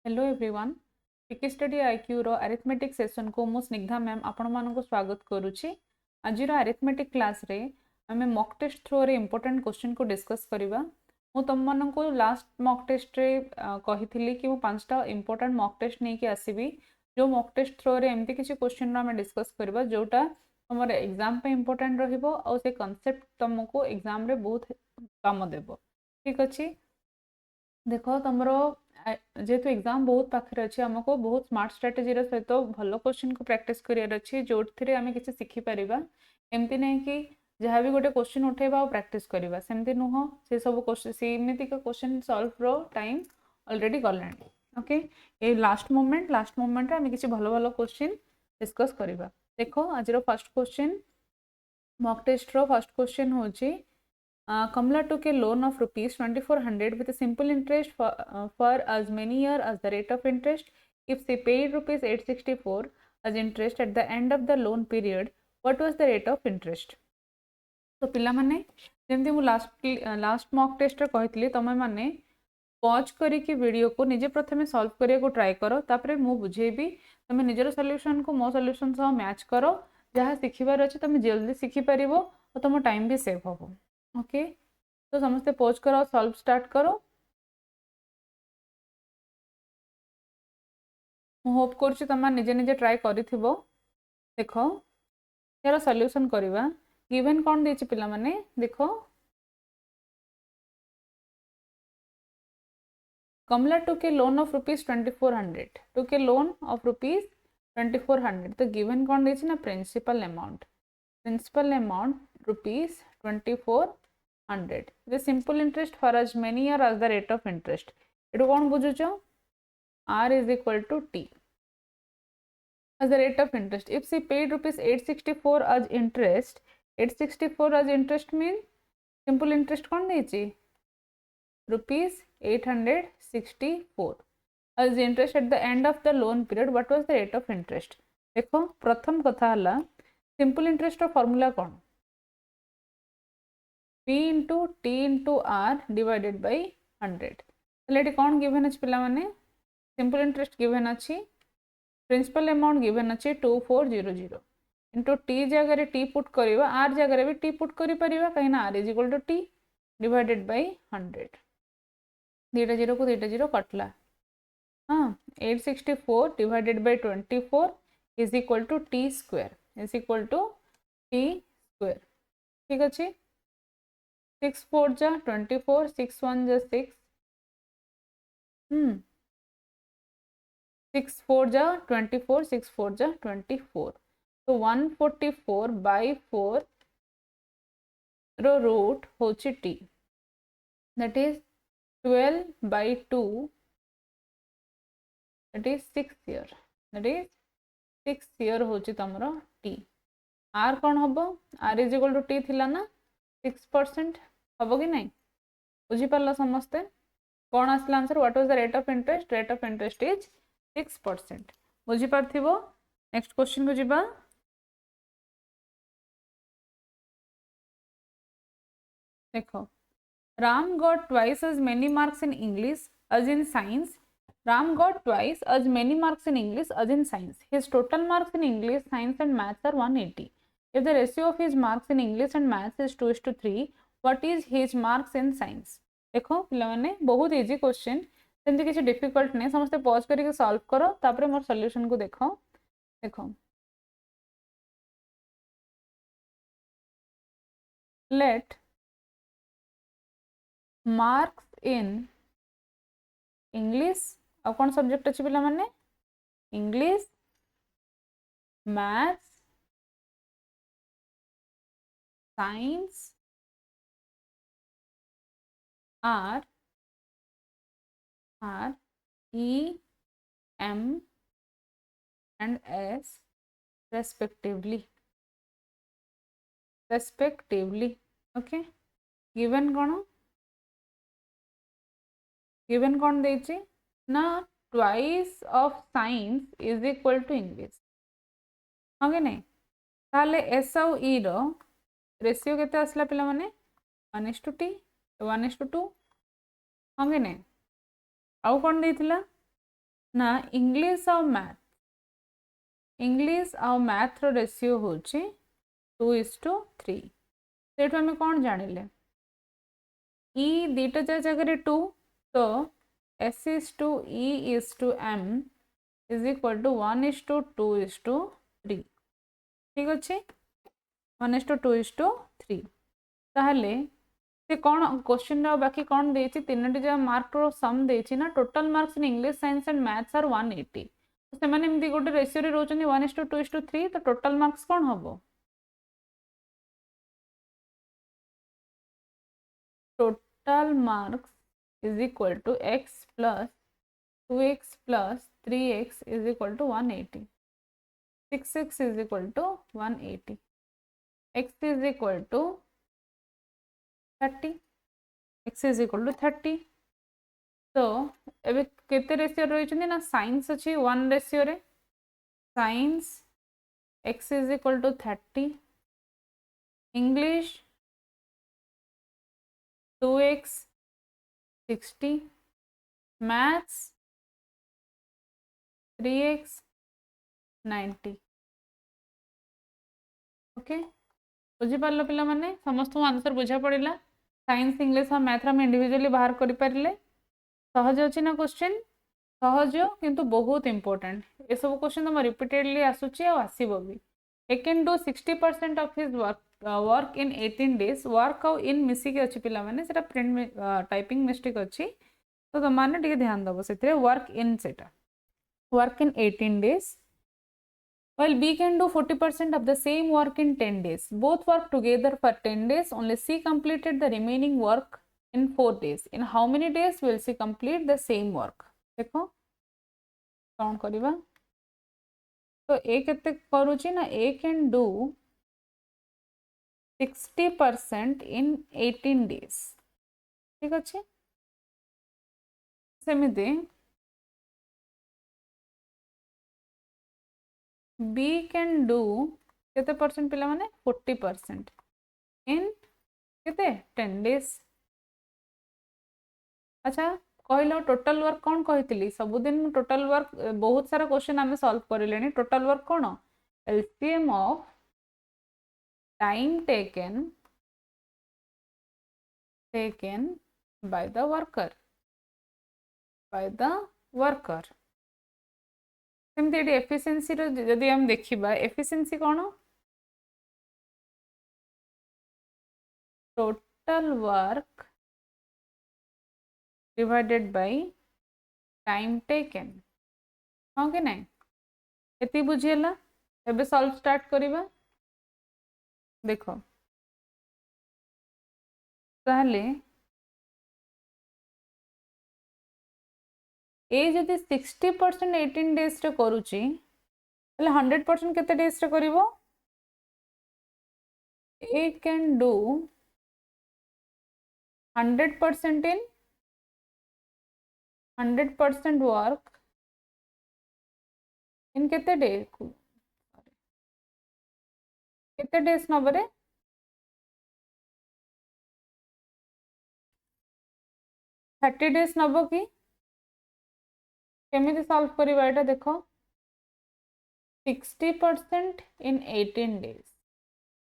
Hello everyone पिके study IQ रो arithmetic session को मु स्निग्धा मैम आपण मानक स्वागत करुच्ची। आज अरिथमेटिक क्लास रे आम मॉक टेस्ट थ्रो रे इंपोर्टेंट क्वेश्चन को डिस्कस करवा। मु तुम मान को लास्ट मॉक टेस्ट रे कही कि 5टा इंपोर्टेंट मॉक टेस्ट नहीं आसबि जो मॉक टेस्ट थ्रो रे एमती किसी क्वेश्चन आम डिस्कस करवा जोटा तुम एग्जाम पे इंपोर्टेंट रहिबो और से कांसेप्ट तुमको एग्जाम रे बहुत काम देबो। ठीक अच्छे देख तुम जेहेतु एग्जाम बहुत पाखे अच्छे आमको बहुत स्मार्ट स्ट्राटेजी सहित भल क्वेश्चन को प्रैक्टिस करार अच्छे जो थे आम किसी शिखिपर एमती नहीं कि जहाँ भी गोटे क्वेश्चन उठेबा और प्रैक्टिस करवा सेमती नुह से सब सेमती क्वेश्चन सॉल्व रो टाइम ऑलरेडी गलानी। ओके ये लास्ट मोमेंट आम किसी भल भल क्वेश्चन डिस्कस करवा। देख आज first question mock test row first question हूँ Kamla took a loan of rupees 2400 with a simple interest for as many years as the rate of interest. If she paid rupees 864 as interest at the end of the loan period, what was the rate of interest? तो पिला माने जेमती मु last mock test रे कहितली तमे माने pause करिकी video को निजे प्रथमे सॉल्व करिया को ट्राई करो तापरे मु बुझेबी तमे निजर सॉल्यूशन को मो सॉल्यूशन सह मैच करो जहाँ शिखिबार अछि तमे जल्दी शिखि परिबो और तुम टाइम भी सेव होबो। ओके तो समस्ते पोज करो सॉल्व स्टार्ट करो। मु होप करुच्ची तुम निजे निजे ट्राई करिथिबो। देखो यार सॉल्यूशन करवा गिवन कौन देछि पिला माने देखो Kamala took a loan of rupees 2400 took a loan of rupees 2400 तो गिवन कौन देछि ना principal amount rupees 2400 the simple interest for as many years as the rate of interest एटू कौन बुझुच r is equal to t as the rate of interest. If she paid rupees 864 as interest, 864 as interest means simple interest कौन देछि rupees 864 as the interest at the end of the loan period. What was the rate of interest? देखो प्रथम कथा हला simple interest रो formula कौन p into t into r divided by 100 लेटी कौन given अछि पिला माने simple interest given अछि प्रिंसिपल अमाउंट गिवन अच्छे 2400 इंटू टी जगह टी पुट करवा आर जगह भी टी पुट कर कहीं R is equal to T divided by 100 दीटा जीरो को दीटा जीरो कटला हाँ 864 divided by 24 is equal to T square ठीक अच्छे 6 4 जा 24 6 1 जा 6 6 4 जा 24 6 4 जा 24 तो 144 by 4 रो रूट होची t that is 12 by 2 that is 6 year होची तमरो t r कौन हबो r is equal to t थिला ना 6% हबो कि नहीं बुझी पारला समस्ते कौन आसला answer what was the rate of interest is 6% बुझी पारथिबो। नेक्स्ट क्वेश्चन को जिबा देखो Ram got twice as many marks in English as in science. Ram got twice as many marks in English as in science. His total marks in English, science and maths are 180. If the ratio of his marks in English and maths is 2:3, what is his marks in science? देखो पिलाने बहुत easy question सेमती किसी difficult नहीं समस्ते pause करके solve करो तापर मोर सॉल्यूशन को देखो। देखो लेट मार्क्स इन इंग्लिश और कौन सब्जेक्ट अच्छे पिला माने इंग्लिश मैथ्स साइंस आर E M and S respectively okay given कौन देछि ना twice of science is equal to English हाँ कि नहीं ताले S और E रो रेशियो केते आसला पिला माने 1:t 1:2 हाँ कि नहीं आउ कौन देथिला ना इंग्लिश और मैथ, इंग्लिश और मैथ रो रेशियो होची 2:3। सेठु हमें कौन जानिले ई दीटा जगह 2, तो S is to E is to M is equal to 1:2:3। ठीक अच्छे 1:2:3। ताहले से कौन क्वेश्चन बाकी कौन देछि तीनोटी जो मार्क रो सम देछि ना total marks in English science and maths are 180। तो से माने एमती गोटे रेशियो रे रहउछन्ती 1:2:3। तो टोटल मार्क्स कौन हबो total marks is equal to x plus 2x plus 3x is equal to 180। 6x is equal to 180। x is equal to 30। x is equal to 30। तो एबे केते रेशियो रही ना साइंस अच्छी 1 रेशियो रे science x is equal to 30, English 2x 60, maths 3x 90। Okay बुझी पारलो पिला माने समस्त आंसर बुझा पड़िला। साइंस इंग्लिश और मैथ हम इंडिविजुअली बाहर करि पारिले। सहज अछि ना क्वेश्चन सहज किंतु बहुत इंपोर्टेंट ए सब क्वेश्चन तुम रिपीटेडली आसुची आ आसीबो भी। he can do 60% of his work in 18 days। Work आउ इन मिसिक अच्छी पिला माने सेटा प्रिंट टाइपिंग मिस्टेक अच्छी तो तुम माने टिके ध्यान दबो सेते वर्क इन सेटा work in 18 days while B can do 40% of the same work in 10 days। Both work together for 10 days, only C completed the remaining work in 4 days। In how many days will C complete the same work? देखो count करिबा तो ए केते करूची ना ए can do 60% in 18 days। ठीक अच्छे सेमिति B can do केते percent पिला माने 40% in केते 10 days। अच्छा कहलो टोटल वर्क कौन कही सबुदिन टोटल वर्क बहुत सारा क्वेश्चन आम सॉल्व कर टोटल वर्क कौन LCM of time taken by the worker सेमती एफिशिएंसी रो जदि हम देखिबा एफिशिएंसी कौन total work divided by time taken. हाँ कि नहीं एति बुझीला एबे सॉल्व स्टार्ट करिबा। देखो ताहले ए जदि 60% 18 days रे करूची ताहले 100% केते डेज रे करिवो A can do 100% in 100% work in केते डे केते डेज नबरे 30 डेज नब कि केमिति सॉल्व करिबा एटा देखो 60% in 18 days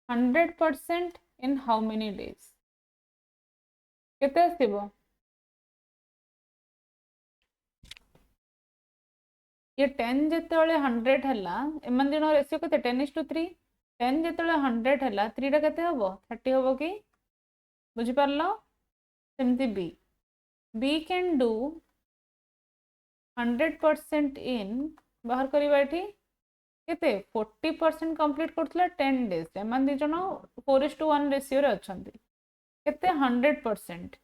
100% in how many days केते आसीबो ये 10 जेतेबेले 100 हला एमन दिनो रेशियो केते 10:3 10 जेतेबेले 100 हला 3 टा केते हबो 30 हबो कि बुझी पारलो सेमती बी कैन डू 100% इन बाहर करिबा एठी केते 40% कंप्लीट करथला 10 डेज एमन दि जनो 4:1 रेशियो रे अछंती केते 100%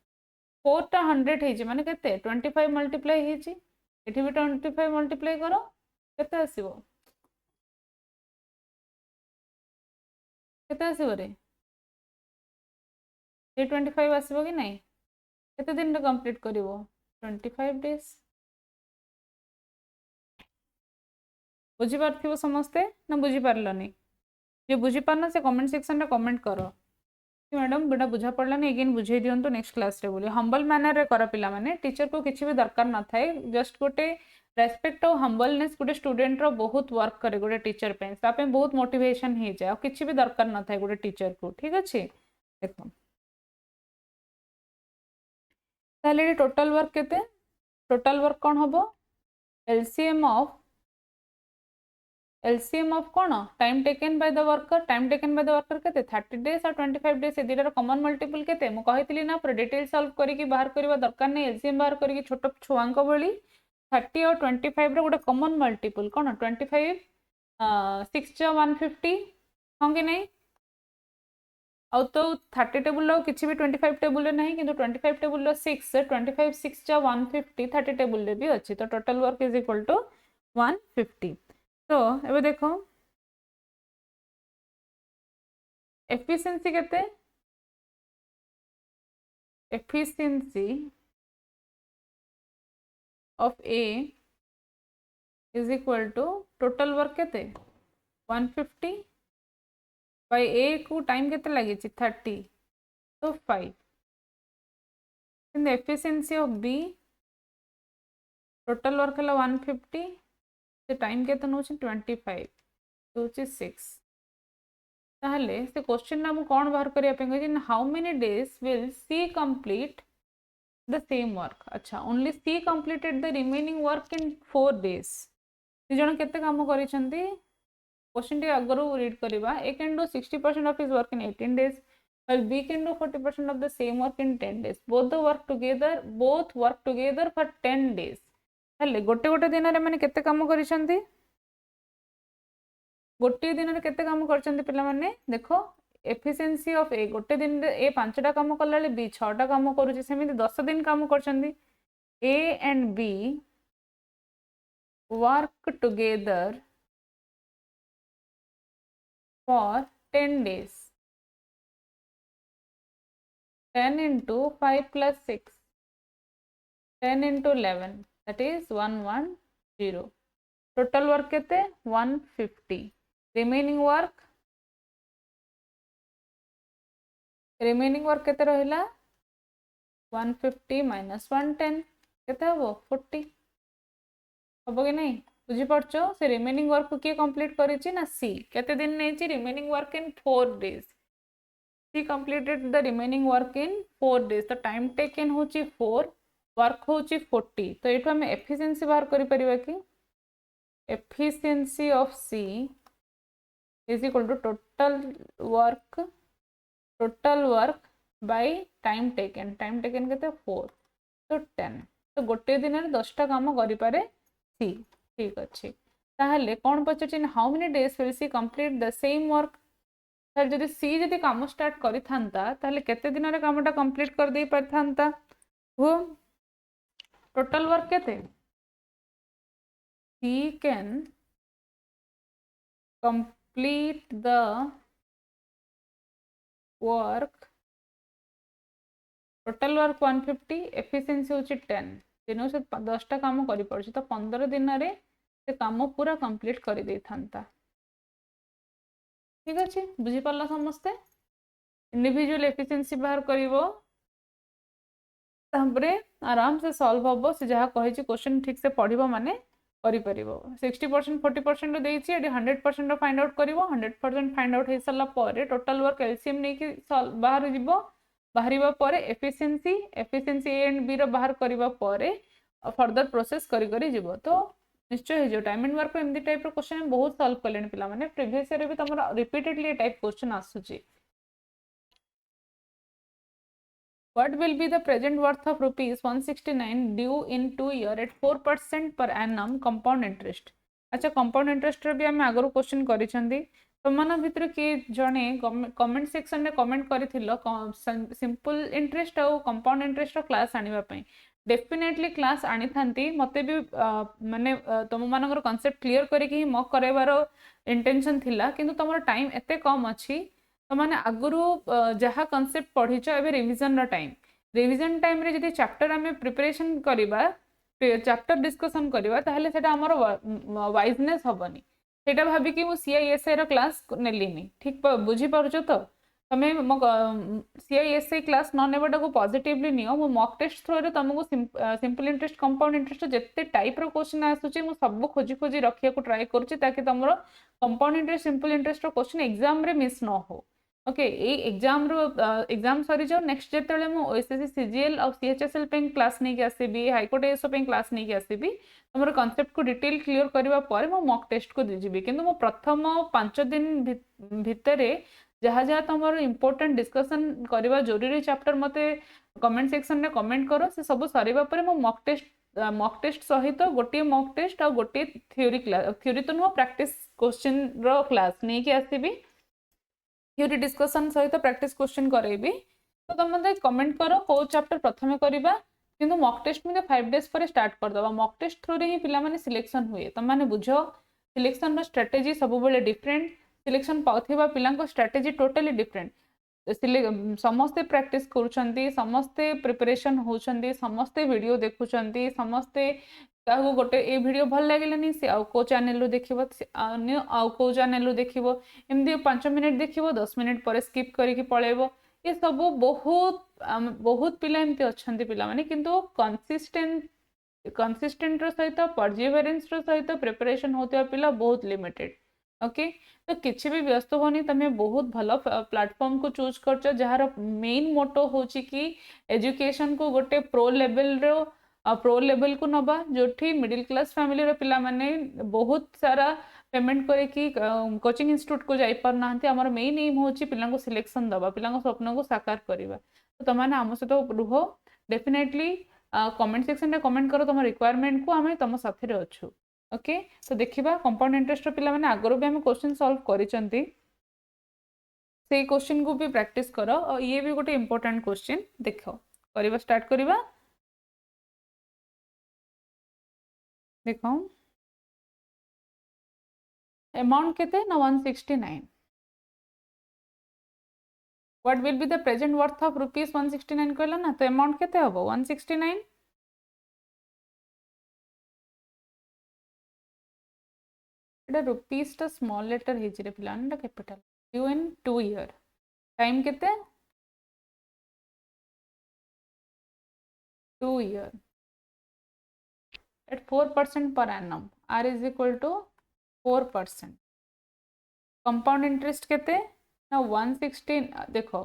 4 टा 100 हेजी माने केते 25 मल्टीप्लाई हेजी एठी भी 25 मल्टीप्लाई करो केते आसीबो केते आसीबो रे ये 25 आसीबो कि नहीं केते दिन रे कंप्लीट करिवो 25 डेज। बुझी पारथिबो समस्ते ना बुझी पारलनी जे बुझी पारना से कमेंट सेक्शन रे कमेंट करो। मैडम बेटा बुझा पड़लानी एगेन बुझे दिंतु नेक्स्ट क्लास रे बोली हम्बल मैनर रे कर पिला माने टीचर को किछि भी दरकार न थाए जस्ट गोटे रेस्पेक्ट और हम्बलनेस गोटे स्टूडेंट रो बहुत वर्क करे गोटे टीचर पे तापे बहुत मोटिवेशन हो जाए किछि भी दरकार न थाए गोटे टीचर को ठीक अछि देखो ताले टोटल वर्क केते टोटल वर्क कौन हबो LCM ऑफ कौन time taken by the worker time taken by the worker केते 30 डेज और 25 डेज ए दुटार कॉमन मल्टीपल केते मु कहितली ना पूरा डिटेल सॉल्व करिकि बाहर करबा दरकार नै LCM बाहर करिकि छोट छुआंक भली 30 और 25 रो गोटे कॉमन मल्टीपल कौन 25 6 जा 150 हां कि नहीं आउ तो 30 टेबुल रो किछि भी 25 टेबुल रे नहीं किंतु 25 टेबुल रो 6 25 6 जा 150 30 टेबुल रे भी अछि तो total work is equal to 150 तो एबे देखो एफिशिएंसी केते efficiency of A is equal to total work केते 150 बाय ए को टाइम केते लागि छि 30 तो 5 in the efficiency of B total work हला 150 से टाइम केते नो छि 25 तो छि 6 ताहले से क्वेश्चन ना मु कोन बाहर करिया पे कहै छि how many days will C complete the same work अच्छा only C completed the remaining work in 4 days जन केते काम करिसंती क्वेश्चन टी अगरु रीड करबा A can do 60% of his work in 18 days while B can do 40% of the same work in 10 days both work together for 10 days हले गोटे गोटे दिन रे माने केते काम करिसंती गोटे दिन रे केते काम करचंती पिला माने देखो एफिशिएंसी ऑफ ए गोटे दिन ए 5टा काम कला बी 6टा काम करूची सेमिति 10 दिन काम करचंदी A and B work together for 10 days 10 into 5 plus 6 10 into 11 that is 110 total work केते 150 remaining work केते रहिला 150 minus 110 केते हबो 40 हबो कि नहीं बुझी पड़छो से रिमेनिंग वर्क को किए कंप्लीट करिछि ना सी केते दिन नै छि remaining work in 4 days C completed the remaining work in 4 days तो टाइम टेकन होछि 4 वर्क होछि 40 तो एठो हम एफिशिएंसी बाहर करि परिबा कि efficiency of C is equal to total work by time taken केते 4 तो 10 तो गोटे दिन रे 10टा काम करि पारे सी ठीक अछि ताहले कोन पछिन how many days will C complete the same work sir जदि सी जदि काम स्टार्ट करि थांता ताहले केते दिन रे कामटा कंप्लीट कर दे परथांता वो टोटल वर्क केते सी can complete the work total work 150 efficiency होची 10 दिन से 10टा काम करि परछि तो 15 दिन रे से काम पूरा कंप्लीट करि दे थांता ठीक अछि बुझी परला समस्ते इंडिविजुअल एफिशिएंसी बाहर करिवो तापरे आराम से सॉल्व हबो से जहा कहि छि क्वेश्चन ठीक से पढिबो माने करि परिबो 60% 40% देइ छि एडी 100% फाइंड आउट करिवो 100% फाइंड आउट हे सला परे टोटल वर्क एलसीएम नै कि बाहर जिवो बाहरिबा परे एफिशिएंसी ए एंड बी रो बाहर करिबा परे फर्दर प्रोसेस करि करि जिवो तो निश्चय हे जो टाइम एंड वर्क एमदी टाइप रो क्वेश्चन बहुत सॉल्व करलेन पिला माने प्रीवियस ईयर भी तमरा रिपीटेडली टाइप क्वेश्चन आसुची What will be the present worth of rupees 169 due in 2 years at 4% per annum compound interest? अच्छा compound interest रे भी हम आगरो क्वेश्चन करिसंदी तमना भितर के जणे कमेंट सेक्शन रे कमेंट करिथिलो सिंपल इंटरेस्ट और कंपाउंड इंटरेस्ट रो क्लास आनिबा पई डेफिनेटली क्लास आनी थांती मते भी माने तम मानकर कांसेप्ट क्लियर करी कि मॉक करैबारो इंटेंशन थिला किंतु तमरो टाइम एते कम अछि तो माने आगुरु जहा कांसेप्ट पढिचो एबे रिवीजन टाइम रे जदि चैप्टर हमें प्रिपरेशन करिबा चैप्टर डिस्कशन करिबा ताहले सेटा हमर वाइजनेस हबनी सेटा भाबी कि मु सीआईएसआई रो क्लास नेलिनी ठीक बुझी पारुचो तो तमें मो सीआईएसआई क्लास न नेबाटा को पॉजिटिवली नियो मो मॉक टेस्ट थ्रो रे तुमको सिंपल इंटरेस्ट कंपाउंड इंटरेस्ट जिते टाइप रो क्वेश्चन आसुची मु सब खोजी खोजी रखिया को ट्राई करूची ताकि तुमरो कंपाउंड इंटरेस्ट सिंपल इंटरेस्ट रो क्वेश्चन एग्जाम रे मिस न हो ओके ए एग्जाम रो एग्जाम सरी जाओ नेक्स्ट जेतेले मु ओएसएससी सीजीएल और सीएचएसएल पे क्लास नहीं के आसीबी हाईकोर्ट एसओ पे क्लास नहीं के आसीबी तुमरो कांसेप्ट को डिटेल क्लियर करबा पर मु मॉक टेस्ट को दिजिबी किंतु मु प्रथम 5 दिन भितरे जहाँ जहाँ तुम इम्पोर्टेंट डिस्कसन करवा जरूरी चैप्टर मते कमेंट सेक्शन में कमेंट करो से सब सरीबा परे मो मॉक टेस्ट सहित गोटे मॉक टेस्ट और गोटे थ्योरी क्लास थ्योरी तो नुह प्रैक्टिस क्वेश्चन रो क्लास नहीं कि आसीबी थ्योरी डिस्कशन सहित प्रैक्टिस क्वेश्चन करेबी तो तुम मते कमेंट करो को चैप्टर प्रथमे करबा किंतु मॉक टेस्ट में 5 डेज पर स्टार्ट कर दबा मॉक टेस्ट थ्रू रे ही पिला माने सिलेक्शन हुए तुम माने बुझो सिलेक्शन रो स्ट्रेटजी सब बेले डिफरेंट सिलेक्शन पाउथिबा पिलांको स्ट्रेटजी टोटली डिफरेंट समस्ते प्रैक्टिस करूछंती समस्ते प्रिपरेशन होछंती समस्ते वीडियो देखुछंती समस्ते काहू गोटे ए वीडियो भल लागलानी से आउ को चैनल रो देखिबो अन्य आउ को चैनल रो देखिबो एमदी 5 मिनिट देखिबो 10 मिनिट पर स्किप करिकि पळेबो ये सब बहुत बहुत पिला एमती अछंती पिला माने किंतु कंसिस्टेंट रो सहित परजिवेरेंस रो सहित प्रिपरेशन होतिबा पिला बहुत लिमिटेड ओके तो किसी भी व्यस्त होनी तुम बहुत भल प्लेटफॉर्म को चूज कर जार मेन मोटो हूँ कि एजुकेशन को गोटे प्रो लेवल को नबा जो मिडिल क्लास फैमिली रो पिला माने बहुत सारा पेमेंट करके कोचिंग इंस्टीट्यूट को जाई पार नाहंती हमर मेन एम होची पिला को सिलेक्शन दबा पिला को स्वप्न को साकार करबा तो तमाने हम सहित रुह डेफिनेटली कमेंट सेक्शन रे कमेंट करो तुम रिक्वायरमेंट को आमे तुम साथी रे अछु ओके तो देखिबा कंपाउंड इंटरेस्ट पिला माने आगरो भी हम क्वेश्चन सॉल्व करिसंती से क्वेश्चन को भी प्रैक्टिस करो और ये भी गोटे इंपोर्टेंट क्वेश्चन देखो करबा स्टार्ट करबा देखो अमाउंट केते ना 169 what will be the present worth of rupees 169 कहला ना तो अमाउंट केते हबो 169 एटा रुपीस टा स्मॉल लेटर हे रे पिला ना कैपिटल ड्यू इन 2 ईयर टाइम केते 2 year at 4% per annum r is equal to 4% compound interest केते ना 116 देखो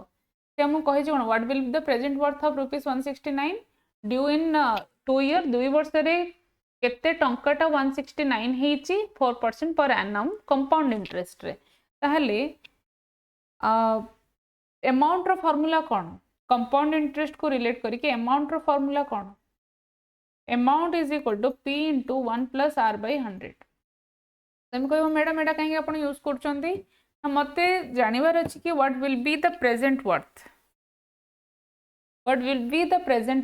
से हम कहि zone what will be the present worth of rupees 169 due in 2 year 2 वर्ष रे केते टंकाटा 169 हेची 4% पर एनम कंपाउंड इंटरेस्ट रे ताहले अमाउंट रो फार्मूला कोन कंपाउंड इंटरेस्ट को रिलेट करी के अमाउंट रो फार्मूला कोन amount is equal to p into 1 plus r by 100 तुम कहो मैडम एटा कहीं आपण यूज करछंती मते जानिबार अछि कि what will be the present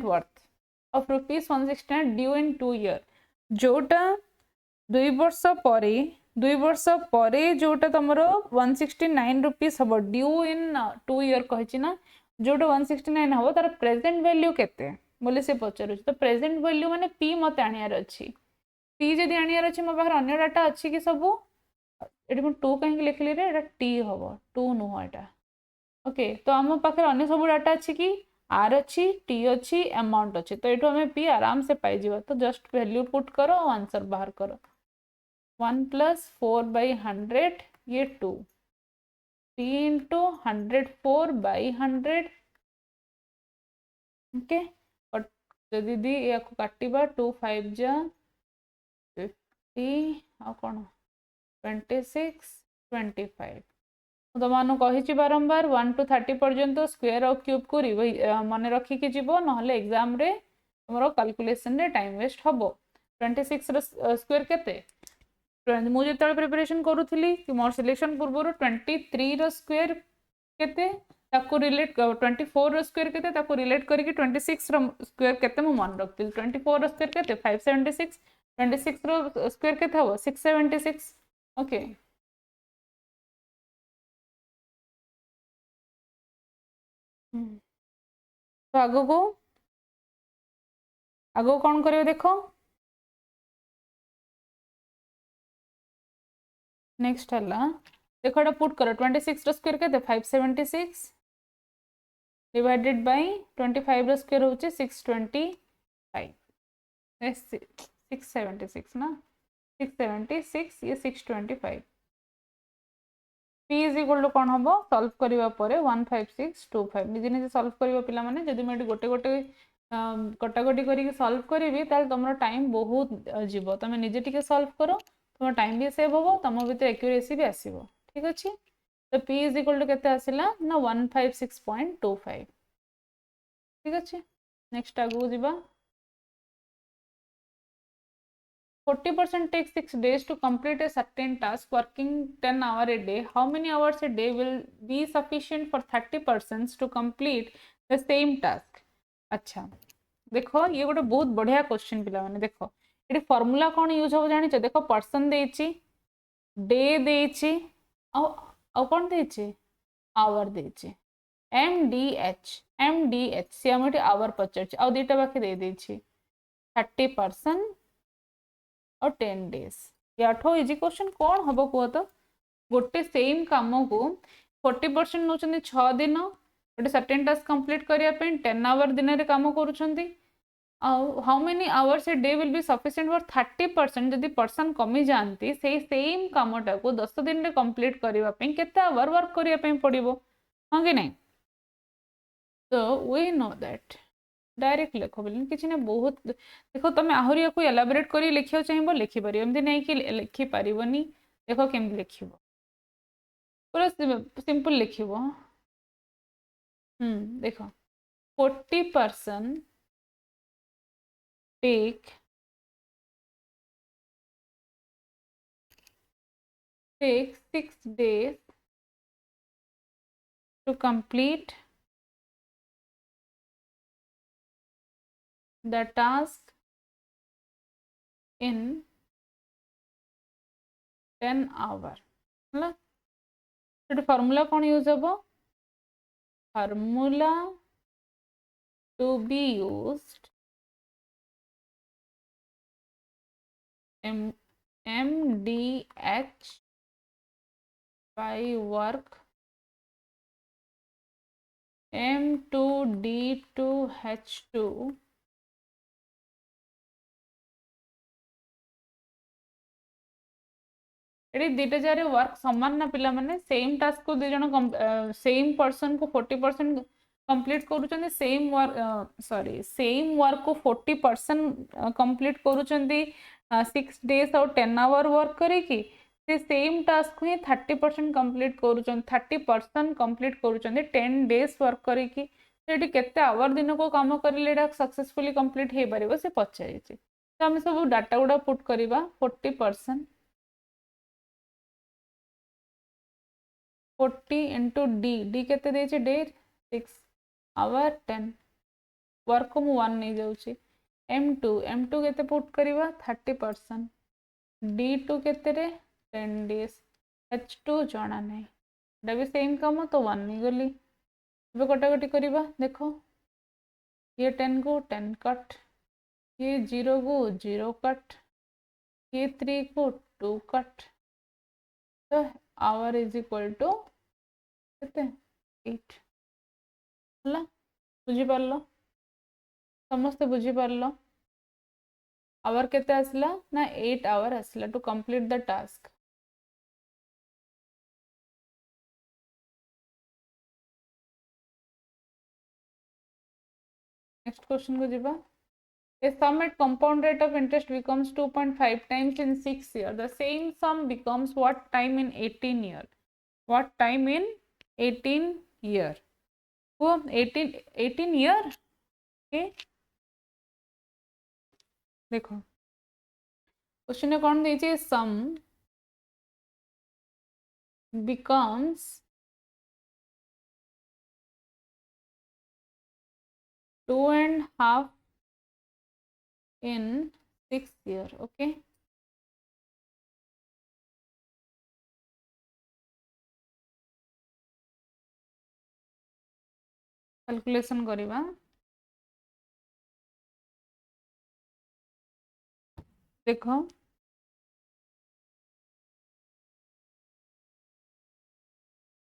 worth of rupees 169 due in 2 year जोटा 2 वर्ष परे जोटा तमरो 169 रुपीस हबो ड्यू इन 2 ईयर कहछि ना जोटा 169 हबो तार प्रेजेंट वैल्यू केते बोले से पचार तो प्रेजेंट वैल्यू माने पी मत आनियार अच्छी पी जदि आनियार अच्छी मो पाखर अन्य डाटा अच्छी कि सब एटी मु 2 कहीं लिखली रे एटा टी हबो 2 नुह एटा ओके तो हम पाखर अन्य सब डाटा अच्छी कि आर अच्छी टी अच्छी अमाउंट अच्छी तो एटू हमें पी आराम से पाई जीवा तो जस्ट वैल्यू पुट करो आंसर बाहर करो 1 + 4/100 ये 2 3 × 104/100 ओके दीदी या काटिबा 2 5 जा 50 आ कोन 26 25 तुम कही बारंबार 1 to 30 पर्यंत स्क्वायर और क्यूब को मन रखिकी जीव ना एग्जाम रे तुम कैलकुलेशन रे टाइम वेस्ट हम 26 स्क्वायर केते मुझे प्रिपरेशन करूली कि मोर सिलेक्शन पूर्व 23 रो स्क्वायर केते ताको रिलेट 24 रो स्क्वायर केते ताको रिलेट करके 26 रो स्क्वायर केते मु मन रखती 24 रो स्क्वायर केते 576 26 रो स्क्वायर केते हबो 676 ओके तो आगो कौन करियो देखो नेक्स्ट हला देखो एटा पुट करो 26 रो स्क्वायर के 576 डिवाइडेड बाय 25 रो स्क्वायर होचे 625 676 ना 676 ये 625 p इज इक्वल टू कौन हम सॉल्व करबा परे 15625 निजे निजे सॉल्व करबा पिला माने जदी मैं गोटे गोटे कटाकटी करके सॉल्व करी तुम टाइम बहुत जीव तुम निजे टिके सॉल्व करो तुम टाइम भी सेव हो तुम भीतर एक्यूरेसी भी आसीबो ठीक अच्छे तो p इज इक्वल टू केते आसिला ना 156.25 ठीक अच्छे नेक्स्ट आगु जीवा 40% takes 6 days to complete a certain task working 10 hours a day. How many hours a day will be sufficient for 30% to complete the same task? अच्छा देखो ये गोटे बहुत बढ़िया क्वेश्चन पिला माने देखो ये फॉर्मूला कौन यूज हो जानी चाहिए देखो पर्सन देची डे देची कौन देची आवर देची एम डी एच सी हम आवर पचार आ दुटा बाकी दे देची 30% और 10 डेज याठो इजी क्वेश्चन कौन हम कह तो गोटे सेम कम को 40% नौ 6 दिन गोटे सर्टेन टास्क कंप्लीट करने 10 आवर दिन में कम कर how many hours a day will be sufficient for 30% जदि पर्सन कमी जाती से सेम कमटा को 10 दिन में कंप्लीट करने केते आवर वर्क करने पड़ो हाँ कि नहीं तो वी नो दैट डायरेक्ट लिख बोली किसी ना बहुत देखो तुम आहरी या एलाबोरेट कर लिखा चाहिए लिखिपर एमती नहीं कि लिखिपर देख केमती लिख पूरा सिंपल लिख देख 40% take 6 days to complete the task in 10 hours है तो फॉर्मूला कौन यूज हम formula to be used MDH by work M2D2H2 ये दुटा जगह वर्क समान ना पिला माने सेम टास्क को दु जन सेम पर्सन को 40% कंप्लीट करूछंदी same work sorry same work को 40% कंप्लीट करूछंदी 6 डेज और 10 आवर वर्क करेकी से सेम टास्क को ही 30% कंप्लीट करूछंदी 30% कंप्लीट करूछंदी 10 डेज वर्क करेकी तो ये केते आवर दिन को काम करले एटा सक्सेसफुली कंप्लीट हे परिबो से पचाई तो हम सब डाटा गुडा पुट करबा 40% 40 इंटू डी केते देछि डे 6 आवर 10 वर्क को 1 नहीं जाउछि m2 केते पुट करबा 30% d2 केते रे 10 डेज h2 जणा नहीं एटा भी सेम काम तो 1 नहीं गली अब कटाकटी करबा देखो ये 10 को 10 कट ये 0 को 0 कट ये 3 को 2 कट तो आवर इज इक्वल टू केते 8 हला बुझी पारलो समस्त बुझी पारलो आवर केते आसला ना 8 आवर आसला to complete the task next question को जीवा a sum at compound rate of interest becomes 2.5 times in 6 years the same sum becomes what time in 18 year what time in 18 year वो 18 year okay देखो question में कौन दीजिए सम becomes 2.5 in 6 year okay calculation करिबा देखो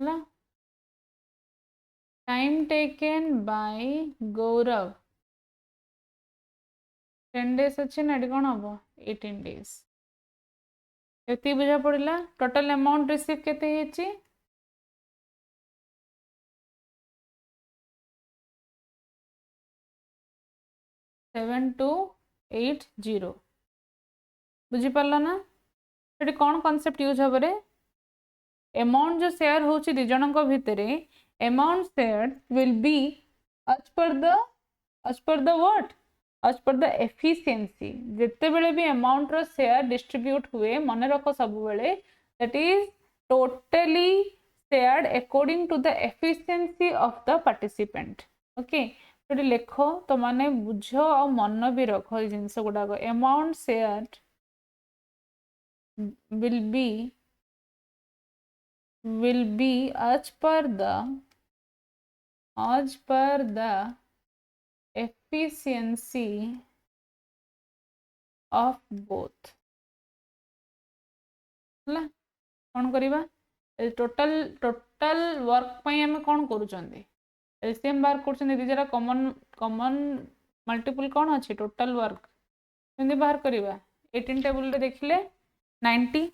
ହେଲା time taken by Gaurav 10 days अच्छे ना कौन हम 18 days ये बुझा पड़ा टोटल अमाउंट रिसीव केते 7280 बुझीपार ना ये कौन कॉन्सेप्ट यूज हम अमाउंट जो शेयर होची दी जनक भितर amount share will be as per the what as per the efficiency जिते बेले भी अमाउंट रो शेयर डिस्ट्रीब्यूट हुए मन रख सब बेले that is totally shared according to the efficiency of the participant okay तो लेख तो माने बुझ और मन भी रख जिनस गुड़ाक amount share will be as per the efficiency of both ହେଲା कौन करिबा टोटल वर्क पई हमें कौन करूचंदी एलसीएम बार करछन दीदी जरा कॉमन मल्टीपल कौन अछि टोटल वर्क केमि बाहर करिबा 18 टेबल रे देखिले 90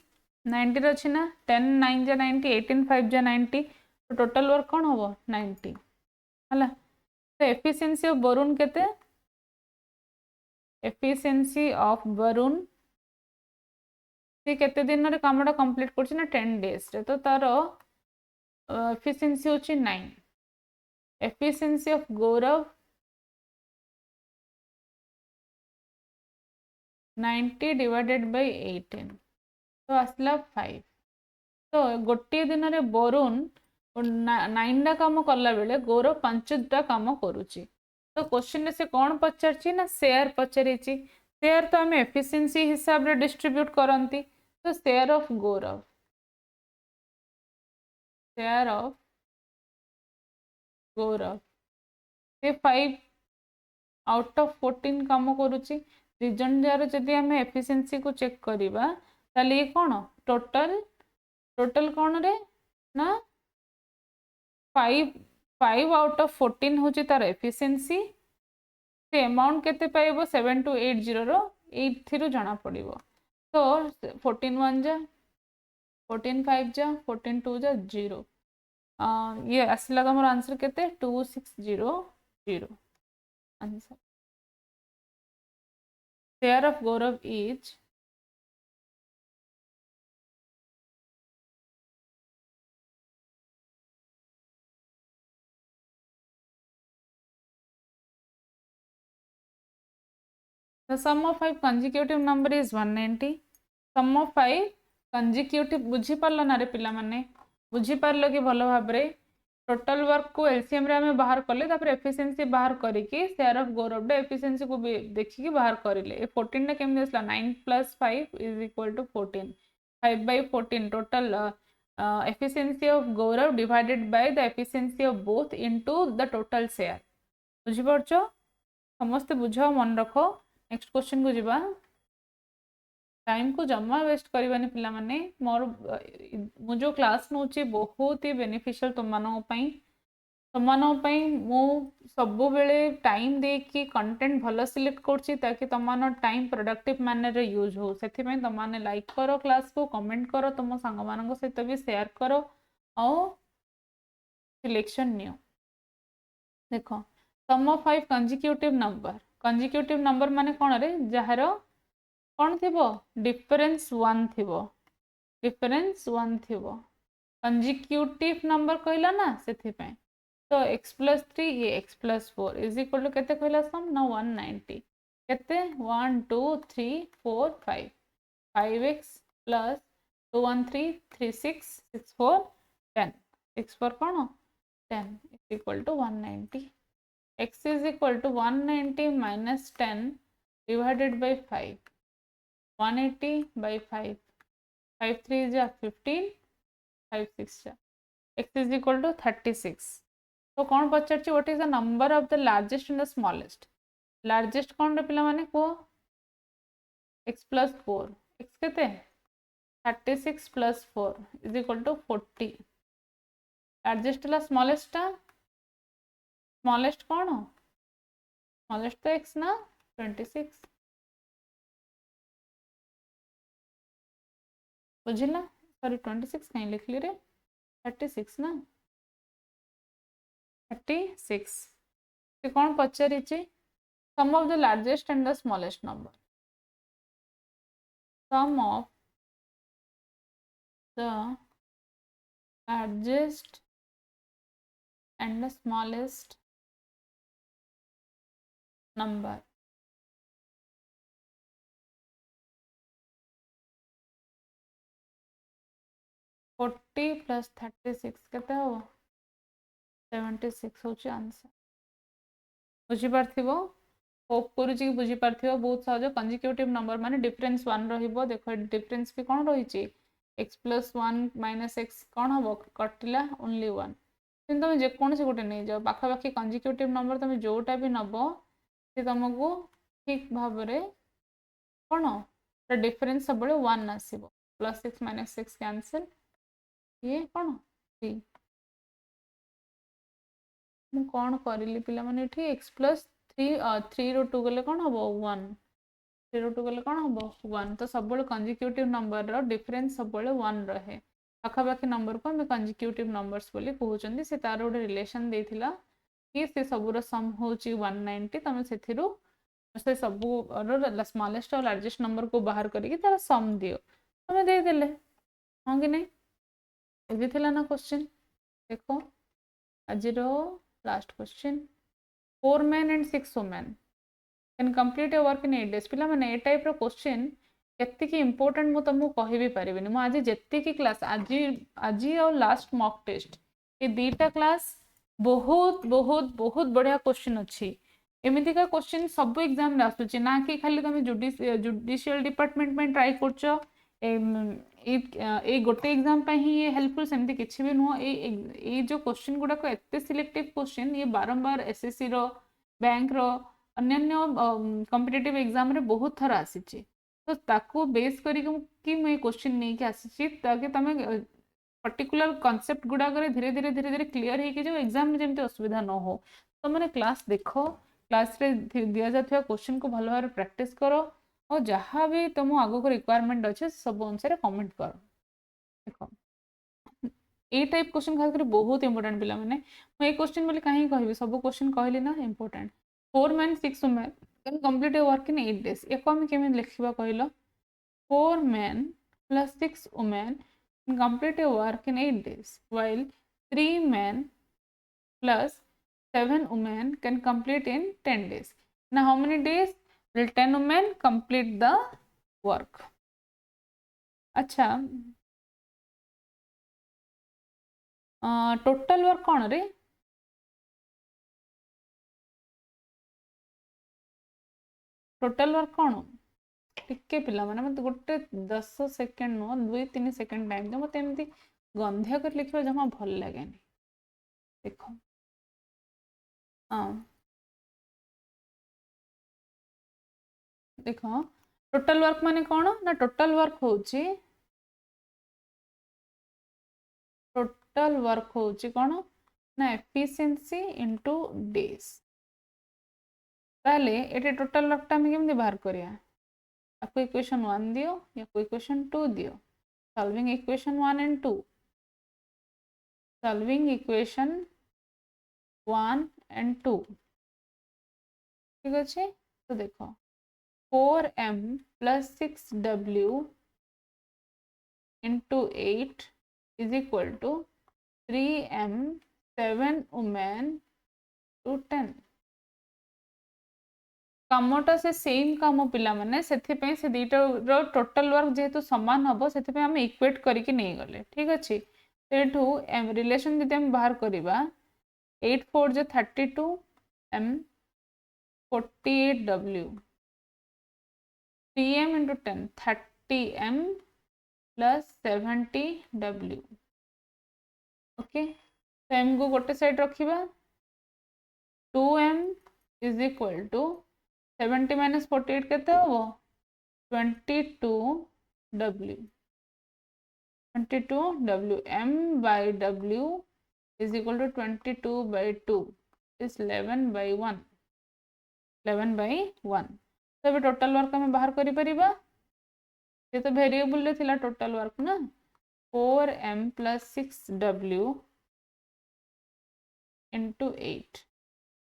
रे अछि ना 10 9 जा 90 18 5 जा 90 तो टोटल वर्क कौन होबो 90 हला तो एफिशिएंसी ऑफ वरुण केते एफिशिएंसी ऑफ वरुण से केते दिन रे कामडा कंप्लीट करछि ना 10 डेज रे तो तार एफिशिएंसी होछि 9 efficiency of Gaurav 90 divided by 18 तो आसला 5 तो गोटे दिन रे वरुण 9टा काम कला बेले गौरव 5टा काम करूची तो क्वेश्चन से कौन पचारची ना शेयर पचारिची शेयर तो हमें एफिशिएंसी हिसाब रे डिस्ट्रीब्यूट करंती तो शेयर ऑफ गौरव से 5 आउट ऑफ 14 काम करूची रिजन जार जदि हमें एफिशिएंसी को चेक करिबा ताले ये कौन टोटल कौन रे ना 5 आउट ऑफ 14 होची तार एफिशिएंसी से अमाउंट केते पाइबो 7280 रो 8 रो जाना पड़िबो तो 14 1 जा 14 5 जा 14 2 जा 0 ये आसला तमर आंसर केते 2600 answer share of Gaurav is the sum of 5 consecutive number is 190 sum of 5 consecutive बुझी पारलो ना रे पिला माने बुझी पारलो कि भलो भाबरे टोटल वर्क को एलसीएम रे हमें बाहर करले तापर एफिशिएंसी बाहर करिकि शेयर ऑफ गौरव डे एफिशिएंसी को भी देखिकि बाहर करिले ए 14 ने केम देसला 9 + 5 = 14 5/14 total efficiency of Gaurav divided by the efficiency of both into the total share बुझी परछो समस्त बुझाओ मन रखो नेक्स्ट क्वेश्चन को जीवा टाइम को जमा वेस्ट करवानी पिला माने मोर मु जो क्लास नउची बहुत ही बेनिफिशियल तुम मानो पई मु सब बेले टाइम दे कि कंटेंट भलो सिलेक्ट करछि ताकि तुम मानो टाइम प्रोडक्टिव मैनर रे यूज हो सेथि पई तुम माने लाइक करो क्लास को कमेंट करो तुम संग मानक सहित भी शेयर करो आ सिलेक्शन नियो देखो सम ऑफ 5 कंजिक्यूटिव नंबर माने कोन रे जहार कौन थी डिफरेंस 1 थी कंजिक्यूटिव नंबर कहला ना से तो x + 3 ये x + 4 इज इक्वल टू केते कहला सम ना 190 केते 1 2 3 4 5 5x + 213 36 64 10 6 4 कौन 10 is equal to 190 x is equal to 190 minus 10 divided by 5 180 by 5 5 3 is 15 5 6 x is equal to 36 तो कौन पचार what is the number of the largest and the smallest largest कौन रे पिला माने को x + 4 x केते 36 + 4 is equal to 40 लार्जेस्ट ला smallest टा स्मॉलेस्ट कौन स्मॉलेस्ट तो x ना 26 बुझिला सॉरी 26 कहीं लिखली रे 36 ना 36 से कौन पचारि sum of the largest and the smallest number sum of the largest and the smallest number forty plus 36 केते हो 76 होची आंसर बुझी पारथिबो होप करूची कि बुझी पारथिबो बहुत सहज कंजिक्यूटिव नंबर माने डिफरेंस 1 रहिबो देखो डिफरेंस भी कोन रहिची x plus 1 minus x कोन हबो कटिला ओनली 1 किंतु तुम जे कोन से गोटे नहीं जाओ पाखा पाखी कंजिक्यूटिव नंबर तुम जोटा भी नबो से तुमको ठीक भाबरे कोन द डिफरेंस सब 1 आसीबो प्लस 6 minus 6 कैंसिल ये कौन 3 मु कौन करिली पिला माने एठी x plus 3 3 रो 2 गले कौन हबो 1 3 रो 2 गले कौन हबो 1 तो सब कंजिक्यूटिव नंबर रो डिफरेंस सब 1 रहे पाखापाखी नंबर को हमें कंजिक्यूटिव नंबर्स बोली कहउचंदी से तार गोटे रिलेशन देथिला कि से सबुर सम होची 190 तमे सेथिरु से सब रो स्मॉलेस्ट और लार्जेस्ट नंबर को बाहर करके तार सम दियो तमे दे देले हां कि नहीं इजी थिला ना क्वेश्चन देखो आज last question 4 men and 6 women can complete a work in 8 days पिला माने ए टाइप रो क्वेश्चन केत्ति की इंपोर्टेंट मु तुमको कहि भी परिबिनी मु आज जेत्ति की क्लास आज और लास्ट मॉक टेस्ट ये दीटा क्लास बहुत बहुत बहुत बढ़िया क्वेश्चन अच्छी एमिति का क्वेश्चन सब एग्जाम रे आसुची ना कि खाली तुम जुडिशियल डिपार्टमेंट में ट्राई करछो ए गोटे एग्जाम पे ही ये हेल्पफुल सेमती किछि भी नुह ए जो क्वेश्चन गुडा को एते सिलेक्टिव क्वेश्चन ये बारंबार एसएससी रो बैंक रो अन्य कॉम्पिटिटिव एग्जाम रे बहुत थर आसीची तो ताको बेस करी कि मैं क्वेश्चन नहीं के आसीची ताकि तमे पर्टिकुलर कांसेप्ट गुडा करे धीरे धीरे क्लियर हे कि जो एग्जाम में जेमते असुविधा न हो तो माने क्लास देखो क्लास रे दिया जाथिया क्वेश्चन को भलो भाबरे प्रैक्टिस करो और जहाँ भी तुम आगो को रिक्वायरमेंट अच्छे सब अनुसार कमेंट करो देखो ए टाइप क्वेश्चन खास कर बहुत इंपोर्टेंट पिला माने मैं ए क्वेश्चन बोली कहीं कहबी सब क्वेश्चन कहली ना important 4 men 6 women can complete a work in 8 days एको हम केमे लिखबा कहलो 4 men plus 6 women can complete a work in 8 days while 3 men plus 7 women can complete in 10 days now how many days will 10 women complete the work अच्छा total work कौन रे total work कौन टिके पिला माने मत गोटे 10 सेकंड नो 2-3 सेकंड टाइम दे मत एमती गंधिया कर लिखबा जमा भल लागेनी देखो देखो टोटल वर्क माने कौन ना टोटल वर्क होची टोटल वर्क होची कौन ना एफिशिएंसी इनटू डेज ताले एटे टोटल वर्क टा हम केमती बाहर करिया आपको इक्वेशन 1 दियो या कोई इक्वेशन 2 दियो solving equation 1 and 2 solving equation 1 and 2 ठीक अच्छे तो देखो 4m plus 6w into 8 is equal to 3m 7 women to 10 कामटा से सेम काम पिला माने सेथि पे से दीटा रो टोटल वर्क जेहेतु समान हबो सेथि पे हम इक्वेट करके नहीं गले ठीक अछि सेठू एम रिलेशन जदि हम बाहर करबा 8 4 जो 32 m 48w 3m into 10 30m plus 70w okay तो m को गोटे side रखिबा 2m is equal to 70 minus 48 केते होबो 22w m by w is equal to 22/2 is 11/1 11/1। तो ये टोटल वर्क आम बाहर करें ये तो वेरिएबल रे थिला टोटल वर्क ना 4m + 6w इंटू 8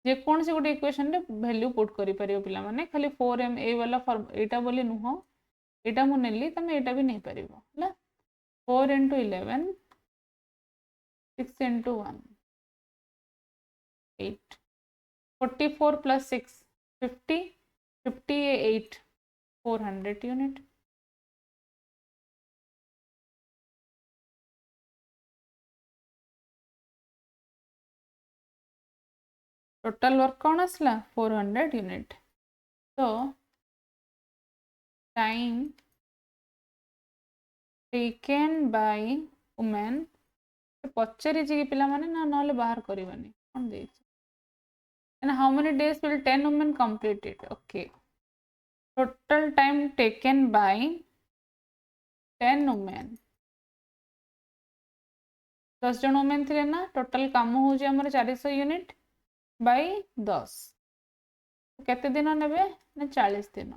जेकोन से गोटे इक्वेशन रे वैल्यू पुट करि परियो पिला माने खाली 4m ए वाला फॉर्म एटा बोली नुह एटा मु नेली तमे एटा भी नहीं परिबो हला 4 × 11 6 × 1 8 44 + 6 50 50 8 400 यूनिट। टोटल वर्क कौन आसला 400 यूनिट। तो टाइम टेकन बाय वुमेन पचारि कि पिला माने ना नले बाहर करबानी कौन दे and how many days will 10 women complete it? Okay, total time taken by 10 women 10 जन वुमेन थे ना टोटल काम हो 400 यूनिट बाय 10 केते दिन नेबे ना 40 दिन।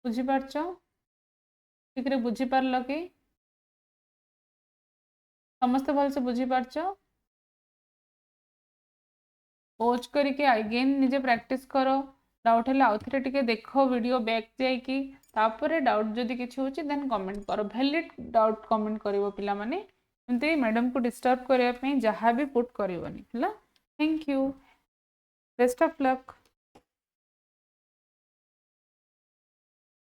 बुझी पारछ ठीक रे बुझी पारल कि समस्त भल से बुझी पारछ पोज करके अगेन निजे प्रैक्टिस करो डाउट है आउ थे टिके देख वीडियो बैक जाइकी तापर डाउट जदि किछि होछि देन कमेंट करो वैलिड डाउट कमेंट करिवो पिला माने एमती मैडम को डिस्टर्ब करबा पई जहां भी पुट करबनी हला। Thank you best of luck.